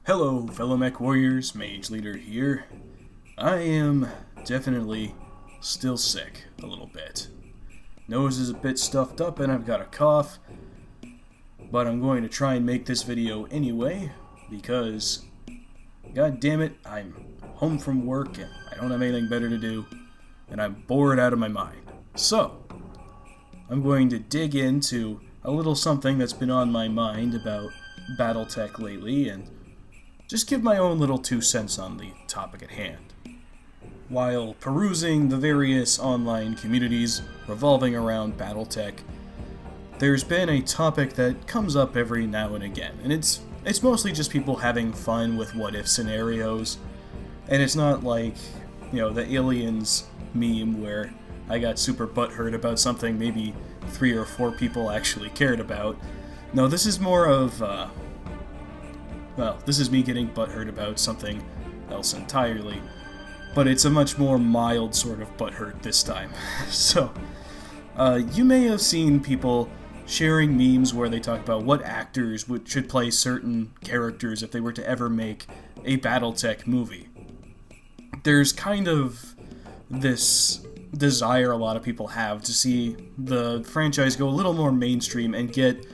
Hello, fellow mech warriors, Mage Leader here. I am definitely still sick a little bit. Nose is a bit stuffed up and I've got a cough, but I'm going to try and make this video anyway because, god damn it, I'm home from work and I don't have anything better to do and I'm bored out of my mind. So, I'm going to dig into a little something that's been on my mind about Battletech lately and just give my own little 2 cents on the topic at hand. While perusing the various online communities revolving around Battletech, there's been a topic that comes up every now and again, and it's mostly just people having fun with what-if scenarios, and it's not like, the Aliens meme where I got super butthurt about something maybe 3 or 4 people actually cared about. No, this is more of, this is me getting butthurt about something else entirely, but it's a much more mild sort of butthurt this time. So, you may have seen people sharing memes where they talk about what actors should play certain characters if they were to ever make a Battletech movie. There's kind of this desire a lot of people have to see the franchise go a little more mainstream and get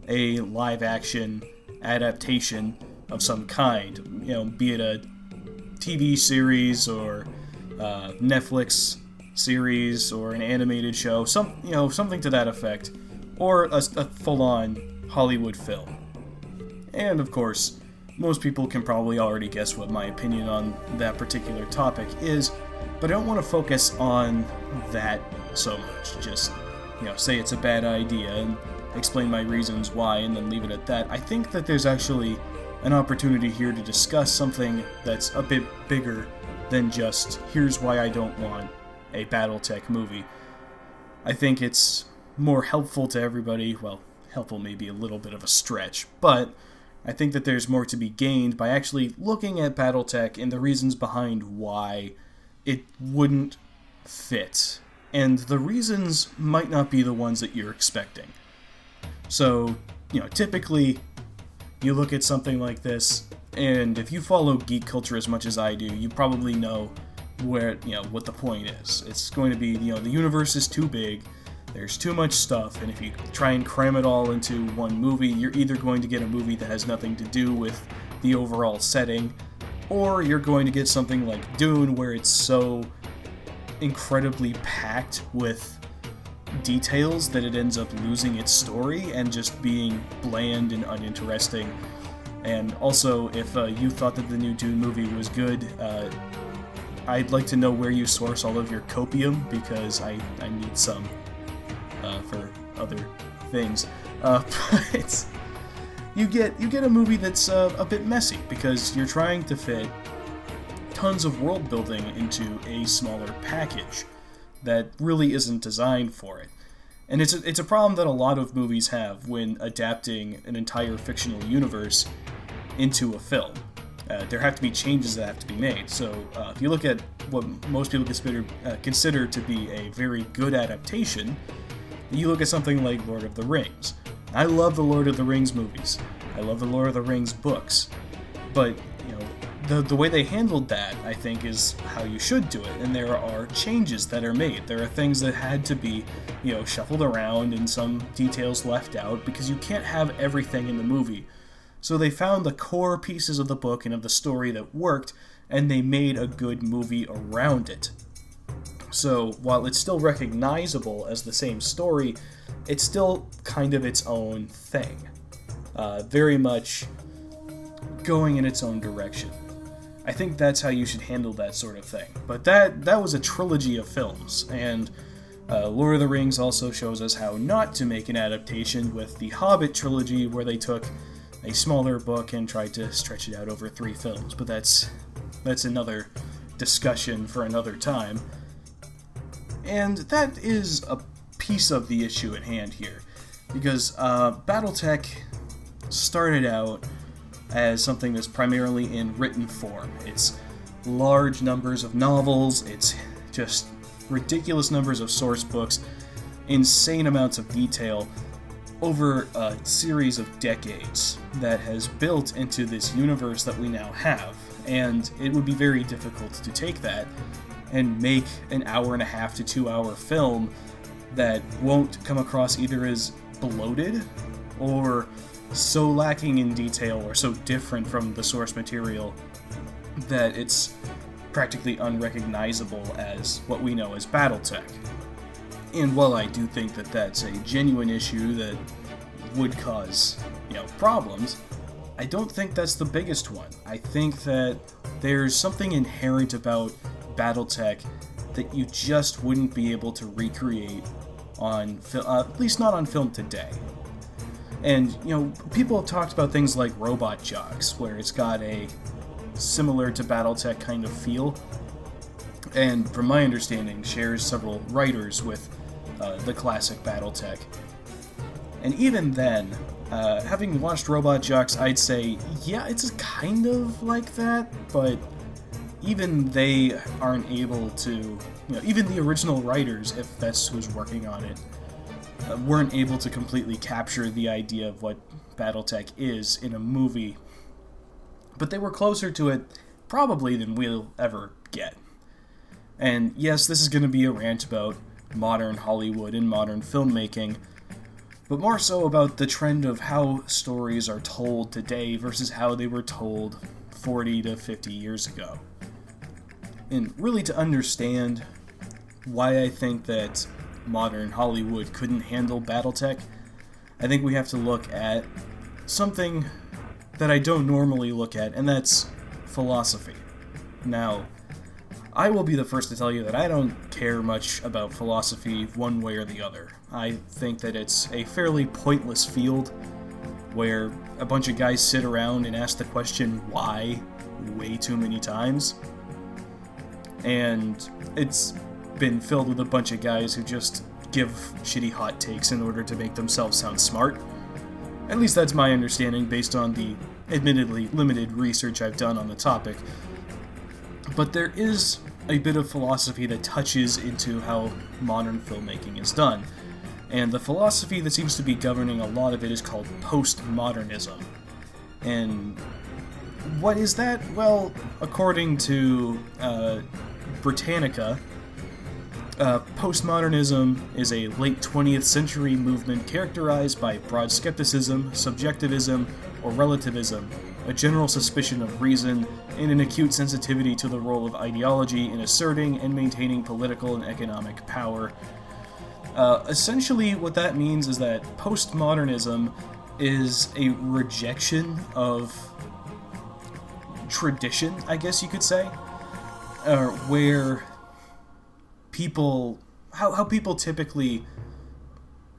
a live-action adaptation of some kind, be it a TV series or Netflix series or an animated show, something to that effect, or a full-on Hollywood film. And of course, most people can probably already guess what my opinion on that particular topic is, but I don't want to focus on that so much. Just, say it's a bad idea and explain my reasons why and then leave it at that. I think that there's actually an opportunity here to discuss something that's a bit bigger than just, here's why I don't want a Battletech movie. I think it's more helpful to everybody. Well, helpful may be a little bit of a stretch, but I think that there's more to be gained by actually looking at Battletech and the reasons behind why it wouldn't fit. And the reasons might not be the ones that you're expecting. So, typically, you look at something like this, and if you follow geek culture as much as I do, you probably know where, what the point is. It's going to be, the universe is too big, there's too much stuff, and if you try and cram it all into one movie, you're either going to get a movie that has nothing to do with the overall setting, or you're going to get something like Dune, where it's so incredibly packed with details that it ends up losing its story and just being bland and uninteresting. And also, if you thought that the new Dune movie was good, I'd like to know where you source all of your copium, because I need some for other things. But you get a movie that's a bit messy, because you're trying to fit tons of world building into a smaller package that really isn't designed for it. And it's a problem that a lot of movies have when adapting an entire fictional universe into a film. There have to be changes that have to be made. So if you look at what most people consider to be a very good adaptation, you look at something like Lord of the Rings. I love the Lord of the Rings movies. I love the Lord of the Rings books. But, the way they handled that, I think, is how you should do it. And there are changes that are made. There are things that had to be, shuffled around and some details left out, because you can't have everything in the movie. So they found the core pieces of the book and of the story that worked, and they made a good movie around it. So while it's still recognizable as the same story, it's still kind of its own thing. Very much going in its own direction. I think that's how you should handle that sort of thing. But that was a trilogy of films, and Lord of the Rings also shows us how not to make an adaptation with the Hobbit trilogy, where they took a smaller book and tried to stretch it out over 3 films. But that's another discussion for another time. And that is a piece of the issue at hand here, because Battletech started out as something that's primarily in written form. It's large numbers of novels, it's just ridiculous numbers of source books, insane amounts of detail, over a series of decades that has built into this universe that we now have. And it would be very difficult to take that and make an 1.5 to 2 hour film that won't come across either as bloated or so lacking in detail or so different from the source material that it's practically unrecognizable as what we know as Battletech. And while I do think that that's a genuine issue that would cause, problems, I don't think that's the biggest one. I think that there's something inherent about Battletech that you just wouldn't be able to recreate on at least not on film today. And, people have talked about things like Robot Jox, where it's got a similar to Battletech kind of feel, and from my understanding, shares several writers with the classic Battletech. And even then, having watched Robot Jox, I'd say, yeah, it's kind of like that, but even they aren't able to, even the original writers, if that's who's working on it, weren't able to completely capture the idea of what Battletech is in a movie. But they were closer to it, probably, than we'll ever get. And yes, this is going to be a rant about modern Hollywood and modern filmmaking, but more so about the trend of how stories are told today versus how they were told 40 to 50 years ago. And really to understand why I think that modern Hollywood couldn't handle Battletech, I think we have to look at something that I don't normally look at, and that's philosophy. Now, I will be the first to tell you that I don't care much about philosophy one way or the other. I think that it's a fairly pointless field where a bunch of guys sit around and ask the question why way too many times. And it's been filled with a bunch of guys who just give shitty hot takes in order to make themselves sound smart. At least that's my understanding based on the admittedly limited research I've done on the topic. But there is a bit of philosophy that touches into how modern filmmaking is done. And the philosophy that seems to be governing a lot of it is called Postmodernism. And what is that? Well, according to Britannica, Postmodernism is a late 20th century movement characterized by broad skepticism, subjectivism, or relativism, a general suspicion of reason, and an acute sensitivity to the role of ideology in asserting and maintaining political and economic power. Essentially, what that means is that postmodernism is a rejection of tradition, I guess you could say, where how people typically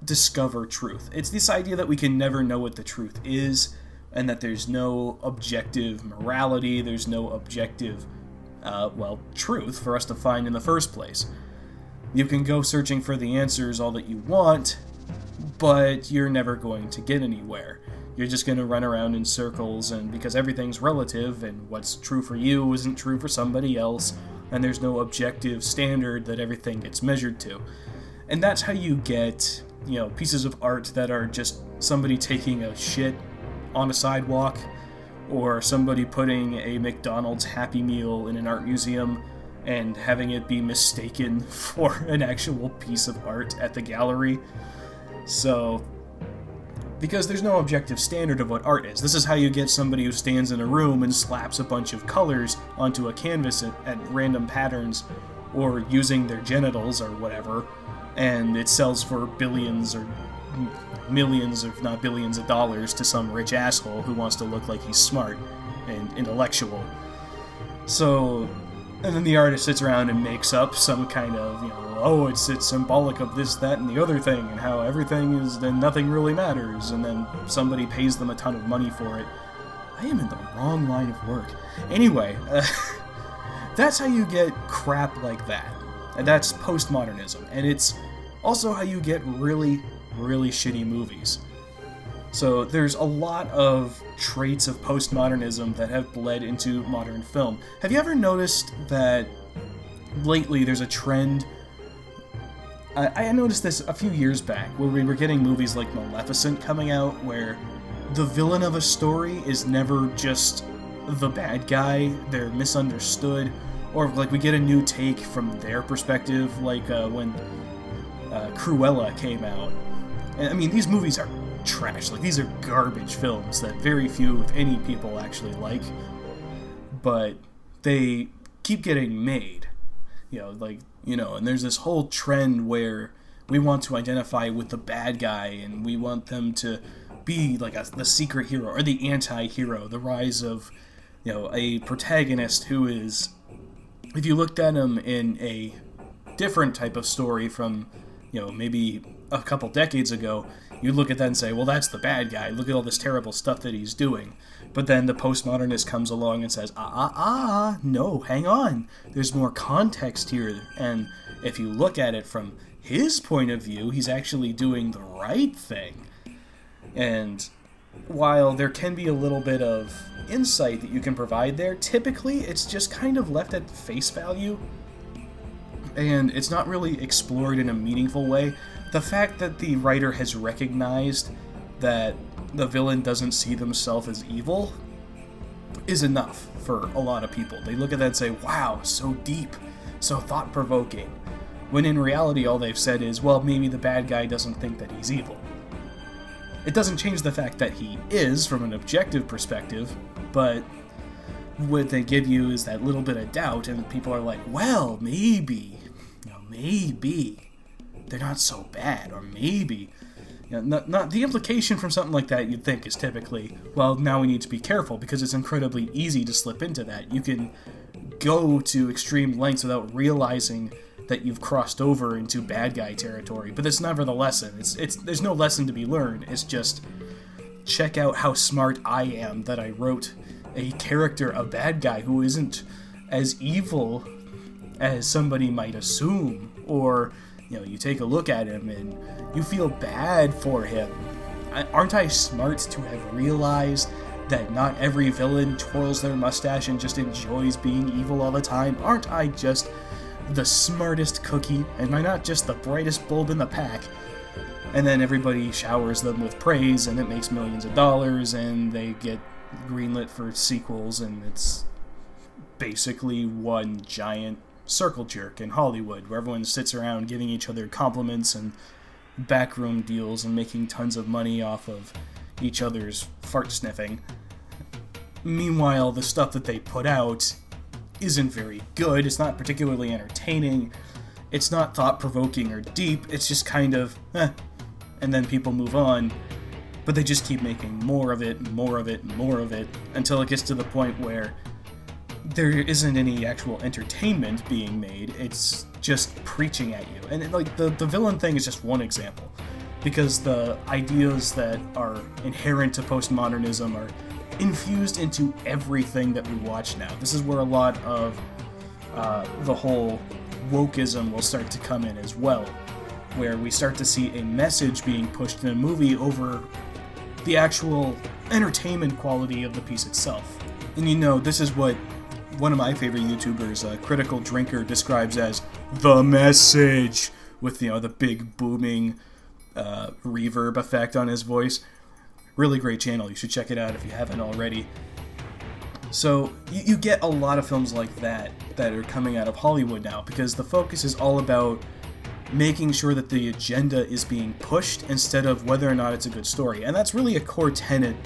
discover truth. It's this idea that we can never know what the truth is, and that there's no objective morality, there's no objective, truth for us to find in the first place. You can go searching for the answers all that you want, but you're never going to get anywhere. You're just going to run around in circles, and because everything's relative, and what's true for you isn't true for somebody else, and there's no objective standard that everything gets measured to. And that's how you get, pieces of art that are just somebody taking a shit on a sidewalk, or somebody putting a McDonald's Happy Meal in an art museum and having it be mistaken for an actual piece of art at the gallery. So, because there's no objective standard of what art is. This is how you get somebody who stands in a room and slaps a bunch of colors onto a canvas at random patterns, or using their genitals or whatever, and it sells for billions or millions, if not billions of dollars to some rich asshole who wants to look like he's smart and intellectual. So, and then the artist sits around and makes up some kind of, it's symbolic of this, that, and the other thing, and how everything is, then nothing really matters, and then somebody pays them a ton of money for it. I am in the wrong line of work. Anyway, that's how you get crap like that. And that's postmodernism. And it's also how you get really, really shitty movies. So there's a lot of traits of postmodernism that have bled into modern film. Have you ever noticed that lately there's a trend, I noticed this a few years back, where we were getting movies like Maleficent coming out, where the villain of a story is never just the bad guy, they're misunderstood, or like we get a new take from their perspective, like when Cruella came out. And, I mean, these movies are trash, like these are garbage films that very few, if any, people actually like, but they keep getting made, and there's this whole trend where we want to identify with the bad guy, and we want them to be like the secret hero or the anti-hero, the rise of, a protagonist who is, if you looked at him in a different type of story from, maybe a couple decades ago, you'd look at that and say, well, that's the bad guy, look at all this terrible stuff that he's doing. But then the postmodernist comes along and says, no, hang on, there's more context here, and if you look at it from his point of view, he's actually doing the right thing. And while there can be a little bit of insight that you can provide there, typically it's just kind of left at face value, and it's not really explored in a meaningful way. The fact that the writer has recognized that the villain doesn't see themselves as evil is enough for a lot of people. They look at that and say, wow, so deep, so thought-provoking, when in reality all they've said is, well, maybe the bad guy doesn't think that he's evil. It doesn't change the fact that he is from an objective perspective, but what they give you is that little bit of doubt, and people are like, well, maybe they're not so bad, or maybe, not the implication from something like that you'd think is typically, well, now we need to be careful, because it's incredibly easy to slip into that. You can go to extreme lengths without realizing that you've crossed over into bad guy territory, but that's never the lesson. There's no lesson to be learned. It's just, check out how smart I am that I wrote a character, a bad guy, who isn't as evil as somebody might assume, or, you take a look at him and you feel bad for him. Aren't I smart to have realized that not every villain twirls their mustache and just enjoys being evil all the time? Aren't I just the smartest cookie? Am I not just the brightest bulb in the pack? And then everybody showers them with praise, and it makes millions of dollars, and they get greenlit for sequels, and it's basically one giant circle jerk in Hollywood, where everyone sits around giving each other compliments and backroom deals and making tons of money off of each other's fart sniffing. Meanwhile, the stuff that they put out isn't very good. It's not particularly entertaining. It's not thought-provoking or deep. It's just kind of, and then people move on. But they just keep making more of it, more of it, more of it, until it gets to the point where there isn't any actual entertainment being made. It's just preaching at you. And the villain thing is just one example, because the ideas that are inherent to postmodernism are infused into everything that we watch now. This is where a lot of the whole wokeism will start to come in as well, where we start to see a message being pushed in a movie over the actual entertainment quality of the piece itself. And this is what one of my favorite YouTubers, Critical Drinker, describes as the message, with the big booming reverb effect on his voice. Really great channel. You should check it out if you haven't already. So you get a lot of films like that are coming out of Hollywood now, because the focus is all about making sure that the agenda is being pushed instead of whether or not it's a good story. And that's really a core tenet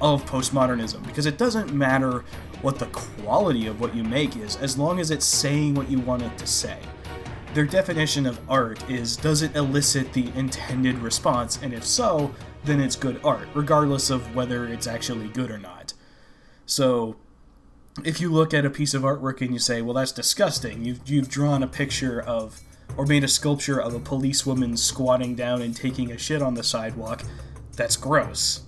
of postmodernism, because it doesn't matter what the quality of what you make is, as long as it's saying what you want it to say. Their definition of art is, does it elicit the intended response, and if so, then it's good art, regardless of whether it's actually good or not. So, if you look at a piece of artwork and you say, well, that's disgusting, you've drawn a picture of, or made a sculpture of a policewoman squatting down and taking a shit on the sidewalk, that's gross.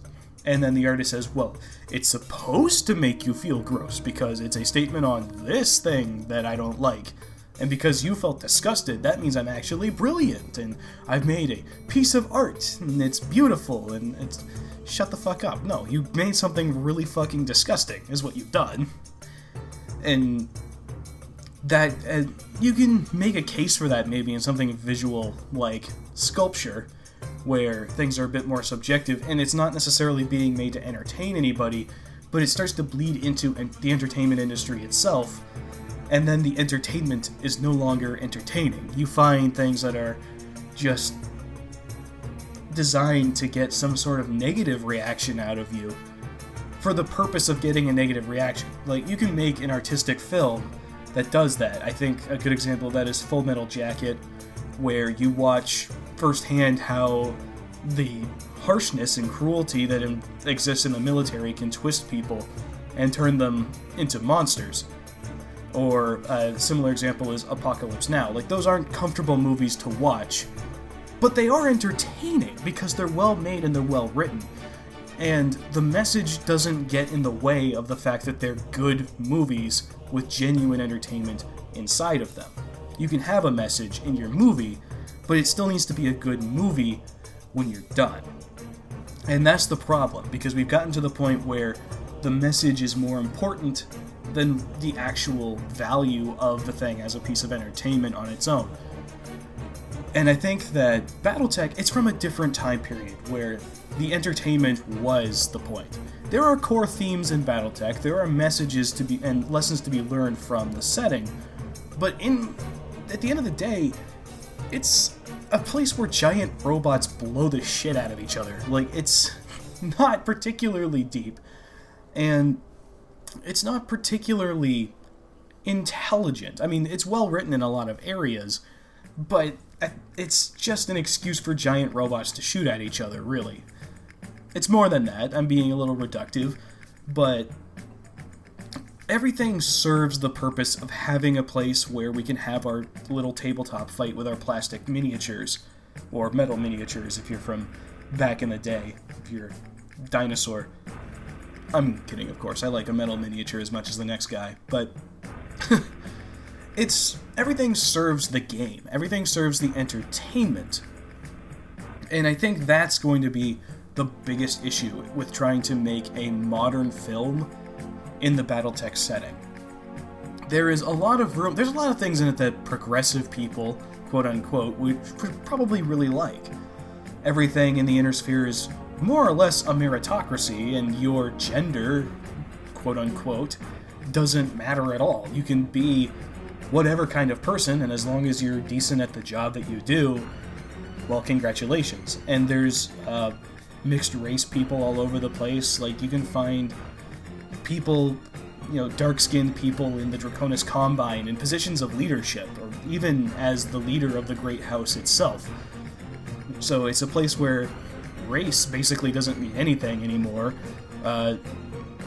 And then the artist says, well, it's supposed to make you feel gross because it's a statement on this thing that I don't like. And because you felt disgusted, that means I'm actually brilliant, and I've made a piece of art, and it's beautiful, and it's... Shut the fuck up. No, you made something really fucking disgusting, is what you've done. And that you can make a case for that maybe in something visual like sculpture, where things are a bit more subjective, and it's not necessarily being made to entertain anybody, but it starts to bleed into the entertainment industry itself, and then the entertainment is no longer entertaining. You find things that are just designed to get some sort of negative reaction out of you for the purpose of getting a negative reaction. Like, you can make an artistic film that does that. I think a good example of that is Full Metal Jacket, where you watch firsthand how the harshness and cruelty that exists in the military can twist people and turn them into monsters. Or a similar example is Apocalypse Now. Like, those aren't comfortable movies to watch, but they are entertaining because they're well made and they're well written. And the message doesn't get in the way of the fact that they're good movies with genuine entertainment inside of them. You can have a message in your movie, but it still needs to be a good movie when you're done. And that's the problem, because we've gotten to the point where the message is more important than the actual value of the thing as a piece of entertainment on its own. And I think that Battletech, it's from a different time period where the entertainment was the point. There are core themes in Battletech, there are messages to be and lessons to be learned from the setting, but at the end of the day, it's a place where giant robots blow the shit out of each other. Like, it's not particularly deep, and it's not particularly intelligent. I mean, it's well written in a lot of areas, but it's just an excuse for giant robots to shoot at each other, really. It's more than that. I'm being a little reductive, but everything serves the purpose of having a place where we can have our little tabletop fight with our plastic miniatures, or metal miniatures if you're from back in the day, if you're a dinosaur. I'm kidding, of course. I like a metal miniature as much as the next guy, but everything serves the game. Everything serves the entertainment. And I think that's going to be the biggest issue with trying to make a modern film in the Battletech setting. There is a lot of room, there's a lot of things in it that progressive people, quote unquote, would probably really like. Everything in the inner sphere is more or less a meritocracy, and your gender, quote unquote, doesn't matter at all. You can be whatever kind of person, and as long as you're decent at the job that you do, well, congratulations. And there's mixed race people all over the place. Like, you can find people, dark-skinned people in the Draconis Combine in positions of leadership, or even as the leader of the Great House itself. So it's a place where race basically doesn't mean anything anymore.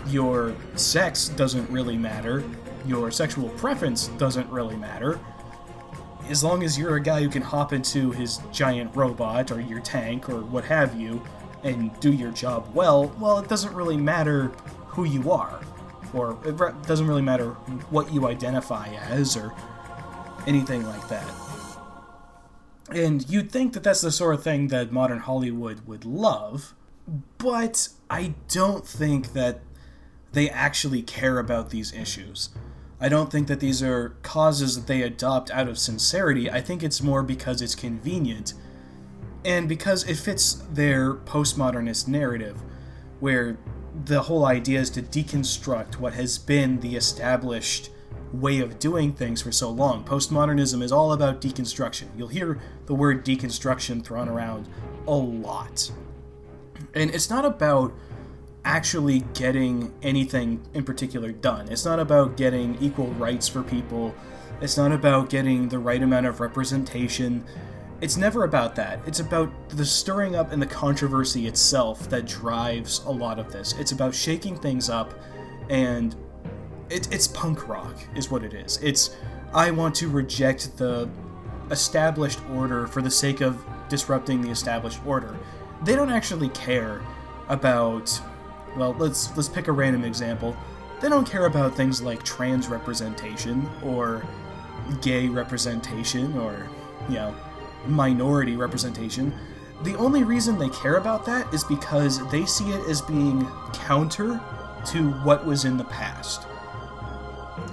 Your sex doesn't really matter. Your sexual preference doesn't really matter. As long as you're a guy who can hop into his giant robot or your tank or what have you and do your job well, it doesn't really matter who you are. Or it doesn't really matter what you identify as or anything like that. And you'd think that that's the sort of thing that modern Hollywood would love, but I don't think that they actually care about these issues. I don't think that these are causes that they adopt out of sincerity. I think it's more because it's convenient, and because it fits their postmodernist narrative, where the whole idea is to deconstruct what has been the established way of doing things for so long. Postmodernism is all about deconstruction. You'll hear the word deconstruction thrown around a lot. And it's not about actually getting anything in particular done. It's not about getting equal rights for people. It's not about getting the right amount of representation. It's never about that. It's about the stirring up and the controversy itself that drives a lot of this. It's about shaking things up, and it's punk rock is what it is. It's, I want to reject the established order for the sake of disrupting the established order. They don't actually care about, well, let's pick a random example. They don't care about things like trans representation or gay representation or, minority representation. The only reason they care about that is because they see it as being counter to what was in the past.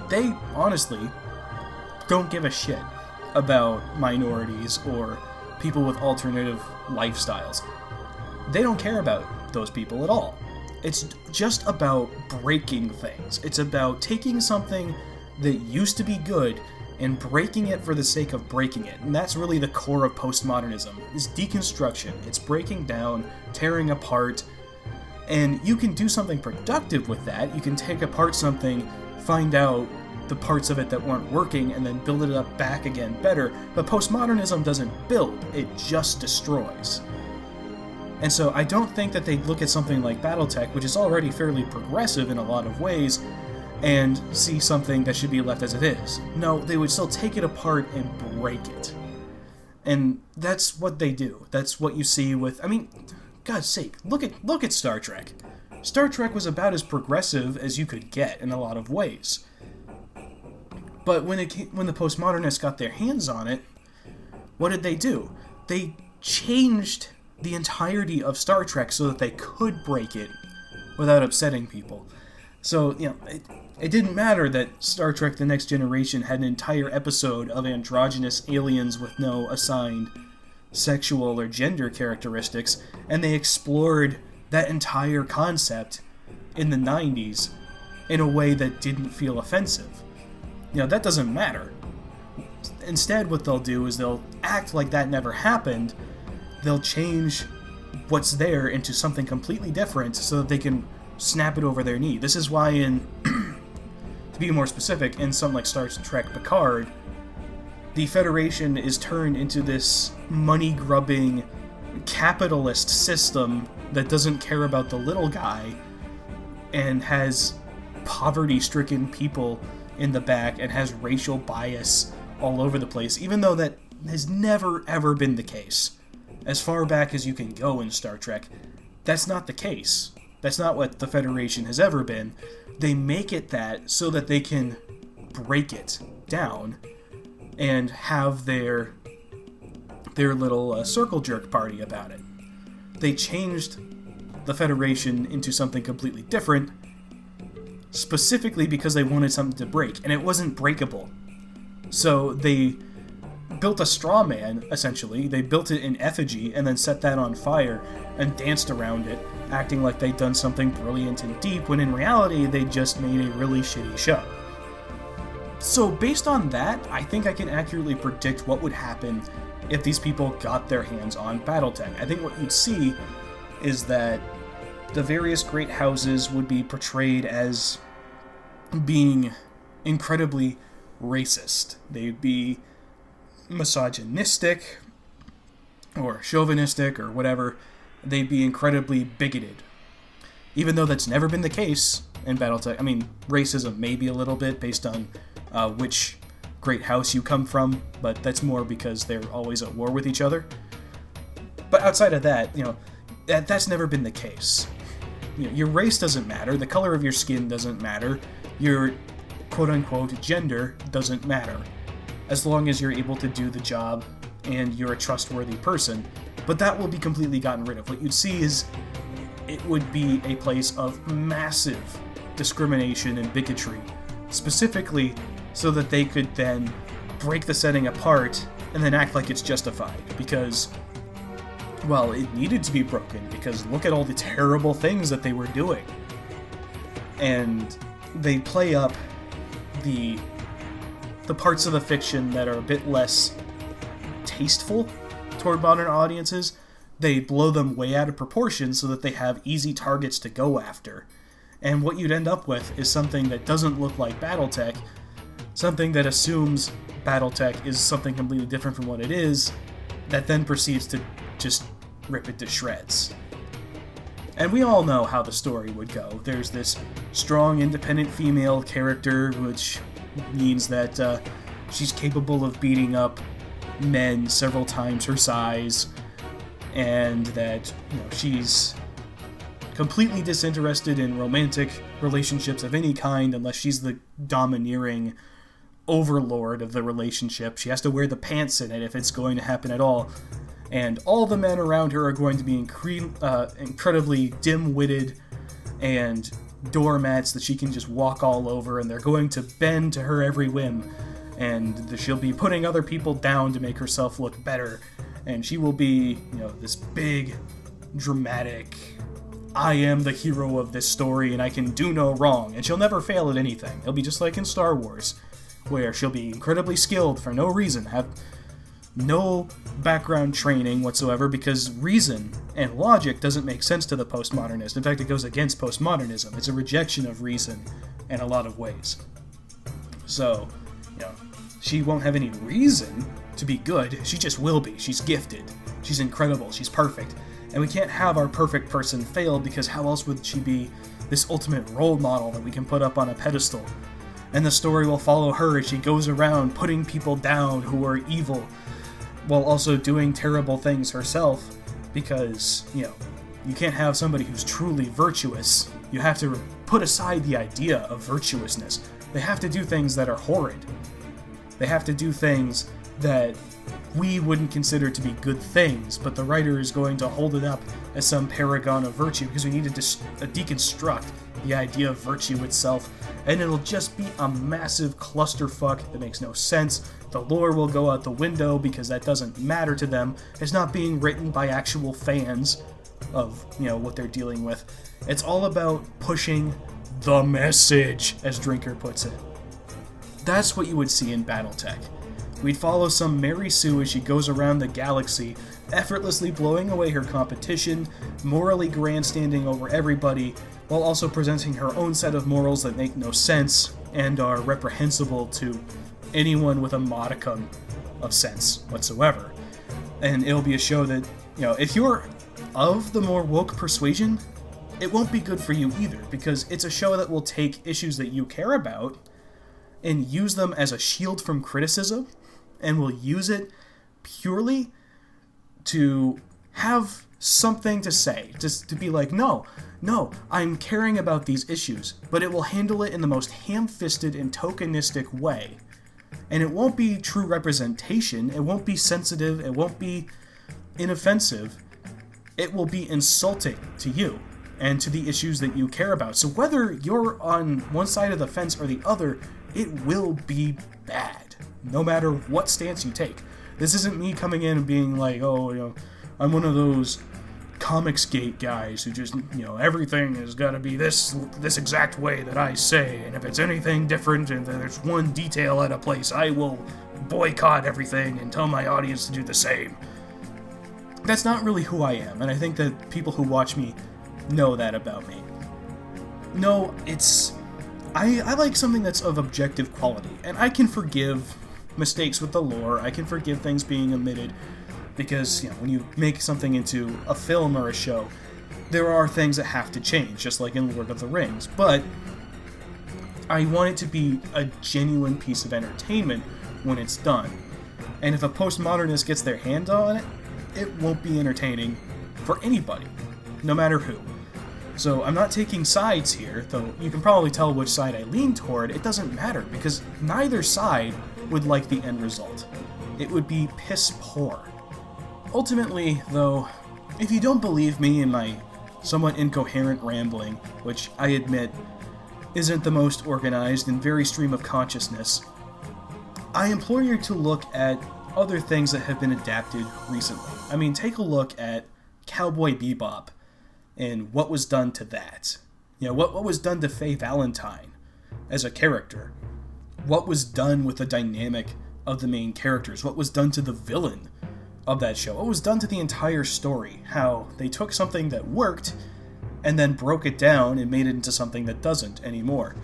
They, honestly, don't give a shit about minorities or people with alternative lifestyles. They don't care about those people at all. It's just about breaking things. It's about taking something that used to be good and breaking it for the sake of breaking it. And that's really the core of postmodernism, is deconstruction. It's breaking down, tearing apart, and you can do something productive with that. You can take apart something, find out the parts of it that weren't working, and then build it up back again better. But postmodernism doesn't build, it just destroys. And so I don't think that they'd look at something like Battletech, which is already fairly progressive in a lot of ways, and see something that should be left as it is. No, they would still take it apart and break it. And that's what they do. That's what you see with, I mean, God's sake, look at Star Trek. Star Trek was about as progressive as you could get in a lot of ways. But when the postmodernists got their hands on it, what did they do? They changed the entirety of Star Trek so that they could break it without upsetting people. So, it didn't matter that Star Trek The Next Generation had an entire episode of androgynous aliens with no assigned sexual or gender characteristics, and they explored that entire concept in the 90s in a way that didn't feel offensive. That doesn't matter. Instead, what they'll do is they'll act like that never happened. They'll change what's there into something completely different so that they can snap it over their knee. This is why to be more specific, in something like Star Trek Picard, the Federation is turned into this money-grubbing capitalist system that doesn't care about the little guy and has poverty-stricken people in the back and has racial bias all over the place, even though that has never, ever been the case. As far back as you can go in Star Trek, that's not the case. That's not what the Federation has ever been. They make it that so that they can break it down and have their little circle jerk party about it. They changed the Federation into something completely different, specifically because they wanted something to break, and it wasn't breakable. So they built a straw man, essentially. They built it in effigy and then set that on fire and danced around it, acting like they'd done something brilliant and deep, when in reality they just made a really shitty show. So based on that, I think I can accurately predict what would happen if these people got their hands on Battletech. I think what you'd see is that the various great houses would be portrayed as being incredibly racist. They'd be misogynistic or chauvinistic or whatever. They'd be incredibly bigoted. Even though that's never been the case in Battletech. I mean, racism maybe a little bit based on which great house you come from, but that's more because they're always at war with each other. But outside of that, that's never been the case. Your race doesn't matter, the color of your skin doesn't matter, your quote-unquote gender doesn't matter, as long as you're able to do the job and you're a trustworthy person. But that will be completely gotten rid of. What you'd see is it would be a place of massive discrimination and bigotry, specifically so that they could then break the setting apart and then act like it's justified, because, well, it needed to be broken, because look at all the terrible things that they were doing. And they play up the parts of the fiction that are a bit less tasteful toward modern audiences. They blow them way out of proportion so that they have easy targets to go after. And what you'd end up with is something that doesn't look like Battletech, something that assumes Battletech is something completely different from what it is, that then proceeds to just rip it to shreds. And we all know how the story would go. There's this strong, independent female character, which means that she's capable of beating up men several times her size, and that she's completely disinterested in romantic relationships of any kind unless she's the domineering overlord of the relationship. She has to wear the pants in it if it's going to happen at all. And all the men around her are going to be incredibly dim-witted and doormats that she can just walk all over, and they're going to bend to her every whim. and she'll be putting other people down to make herself look better, and she will be, this big, dramatic, I am the hero of this story and I can do no wrong, and she'll never fail at anything. It'll be just like in Star Wars, where she'll be incredibly skilled for no reason, have no background training whatsoever, because reason and logic doesn't make sense to the postmodernist. In fact, it goes against postmodernism. It's a rejection of reason in a lot of ways. So, she won't have any reason to be good, she just will be. She's gifted. She's incredible. She's perfect. And we can't have our perfect person fail, because how else would she be this ultimate role model that we can put up on a pedestal? And the story will follow her as she goes around putting people down who are evil, while also doing terrible things herself, because, you can't have somebody who's truly virtuous. You have to put aside the idea of virtuousness. They have to do things that are horrid. They have to do things that we wouldn't consider to be good things, but the writer is going to hold it up as some paragon of virtue, because we need to deconstruct the idea of virtue itself, and it'll just be a massive clusterfuck that makes no sense. The lore will go out the window because that doesn't matter to them. It's not being written by actual fans of, what they're dealing with. It's all about pushing the message, as Drinker puts it. That's what you would see in Battletech. We'd follow some Mary Sue as she goes around the galaxy, effortlessly blowing away her competition, morally grandstanding over everybody, while also presenting her own set of morals that make no sense and are reprehensible to anyone with a modicum of sense whatsoever. And it'll be a show that, if you're of the more woke persuasion, it won't be good for you either, because it's a show that will take issues that you care about and use them as a shield from criticism, and will use it purely to have something to say, just to be like, no, I'm caring about these issues, but it will handle it in the most ham-fisted and tokenistic way. And it won't be true representation, it won't be sensitive, it won't be inoffensive, it will be insulting to you and to the issues that you care about. So whether you're on one side of the fence or the other, it will be bad, no matter what stance you take. This isn't me coming in and being like, I'm one of those Comicsgate guys who just, everything has got to be this exact way that I say, and if it's anything different and there's one detail out of place, I will boycott everything and tell my audience to do the same. That's not really who I am, and I think that people who watch me know that about me. No, I like something that's of objective quality, and I can forgive mistakes with the lore, I can forgive things being omitted, because, when you make something into a film or a show, there are things that have to change, just like in Lord of the Rings, but I want it to be a genuine piece of entertainment when it's done. And if a postmodernist gets their hand on it, it won't be entertaining for anybody, no matter who. So I'm not taking sides here, though you can probably tell which side I lean toward. It doesn't matter, because neither side would like the end result. It would be piss poor. Ultimately, though, if you don't believe me in my somewhat incoherent rambling, which I admit isn't the most organized and very stream of consciousness, I implore you to look at other things that have been adapted recently. I mean, take a look at Cowboy Bebop and what was done to that. What was done to Faye Valentine as a character. What was done with the dynamic of the main characters. What was done to the villain of that show. What was done to the entire story. How they took something that worked and then broke it down and made it into something that doesn't anymore.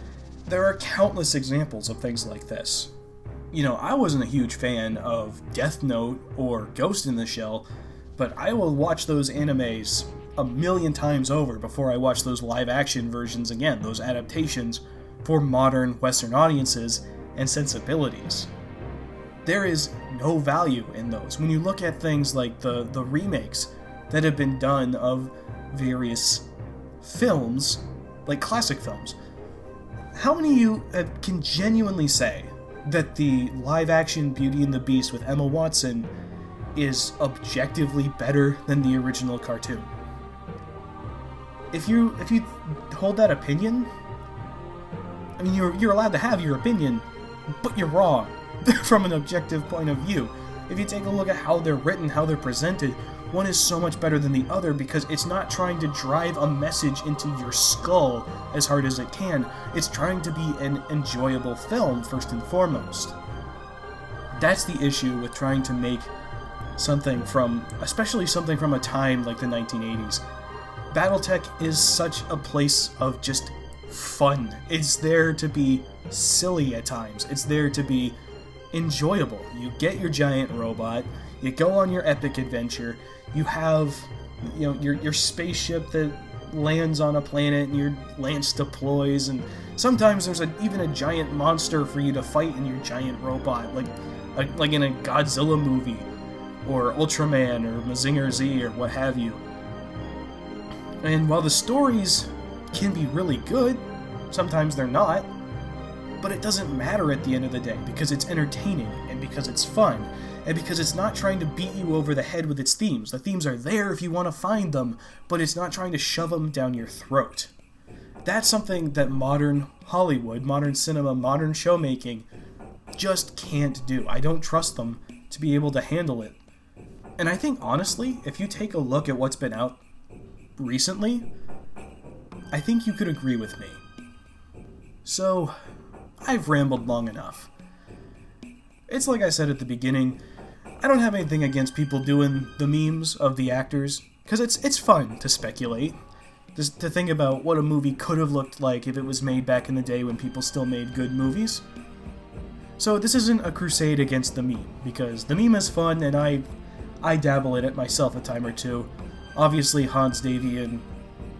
There are countless examples of things like this. I wasn't a huge fan of Death Note or Ghost in the Shell, but I will watch those animes a million times over before I watch those live-action versions again, those adaptations for modern Western audiences and sensibilities. There is no value in those. When you look at things like the remakes that have been done of various films, like classic films, how many of you can genuinely say that the live-action Beauty and the Beast with Emma Watson is objectively better than the original cartoon? If you hold that opinion, I mean, you're allowed to have your opinion, but you're wrong. from an objective point of view. If you take a look at how they're written, how they're presented, one is so much better than the other because it's not trying to drive a message into your skull as hard as it can. It's trying to be an enjoyable film, first and foremost. That's the issue with trying to make something especially something from a time like the 1980s. Battletech is such a place of just fun. It's there to be silly at times. It's there to be enjoyable. You get your giant robot, you go on your epic adventure, you have your spaceship that lands on a planet and your lance deploys, and sometimes there's even a giant monster for you to fight in your giant robot, like in a Godzilla movie, or Ultraman, or Mazinger Z, or what have you. And while the stories can be really good, sometimes they're not, but it doesn't matter at the end of the day, because it's entertaining, and because it's fun, and because it's not trying to beat you over the head with its themes. The themes are there if you want to find them, but it's not trying to shove them down your throat. That's something that modern Hollywood, modern cinema, modern showmaking just can't do. I don't trust them to be able to handle it. And I think, honestly, if you take a look at what's been out recently, I think you could agree with me. So, I've rambled long enough. It's like I said at the beginning, I don't have anything against people doing the memes of the actors, because it's fun to speculate, just to think about what a movie could have looked like if it was made back in the day when people still made good movies. So this isn't a crusade against the meme, because the meme is fun, and I dabble in it myself a time or two. Obviously, Hans Davian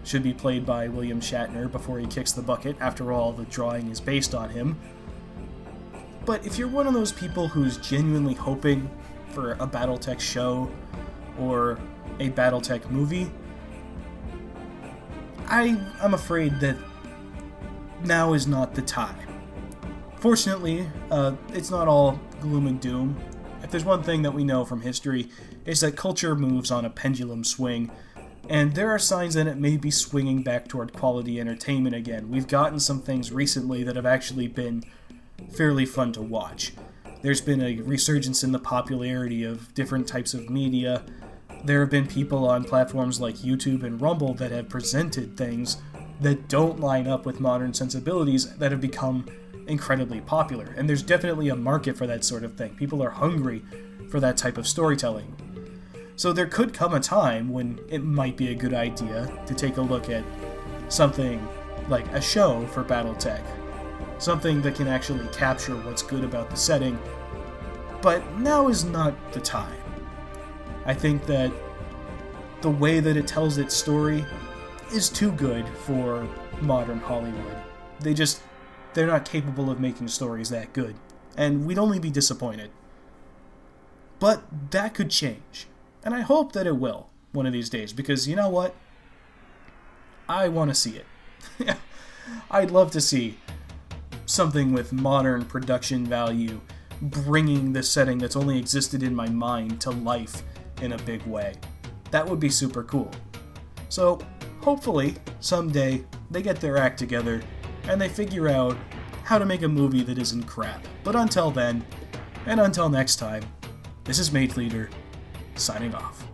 should be played by William Shatner before he kicks the bucket. After all, the drawing is based on him. But if you're one of those people who's genuinely hoping for a Battletech show or a Battletech movie, I'm afraid that now is not the time. Fortunately, it's not all gloom and doom. If there's one thing that we know from history, it's that culture moves on a pendulum swing, and there are signs that it may be swinging back toward quality entertainment again. We've gotten some things recently that have actually been fairly fun to watch. There's been a resurgence in the popularity of different types of media. There have been people on platforms like YouTube and Rumble that have presented things that don't line up with modern sensibilities that have become incredibly popular. And there's definitely a market for that sort of thing. People are hungry for that type of storytelling. So there could come a time when it might be a good idea to take a look at something like a show for Battletech. Something that can actually capture what's good about the setting. But now is not the time. I think that the way that it tells its story is too good for modern Hollywood. They're not capable of making stories that good. And we'd only be disappointed. But that could change. And I hope that it will one of these days, because you know what? I want to see it. I'd love to see something with modern production value bringing the setting that's only existed in my mind to life in a big way. That would be super cool. So, hopefully, someday, they get their act together and they figure out how to make a movie that isn't crap. But until then, and until next time, this is Mate Leader, signing off.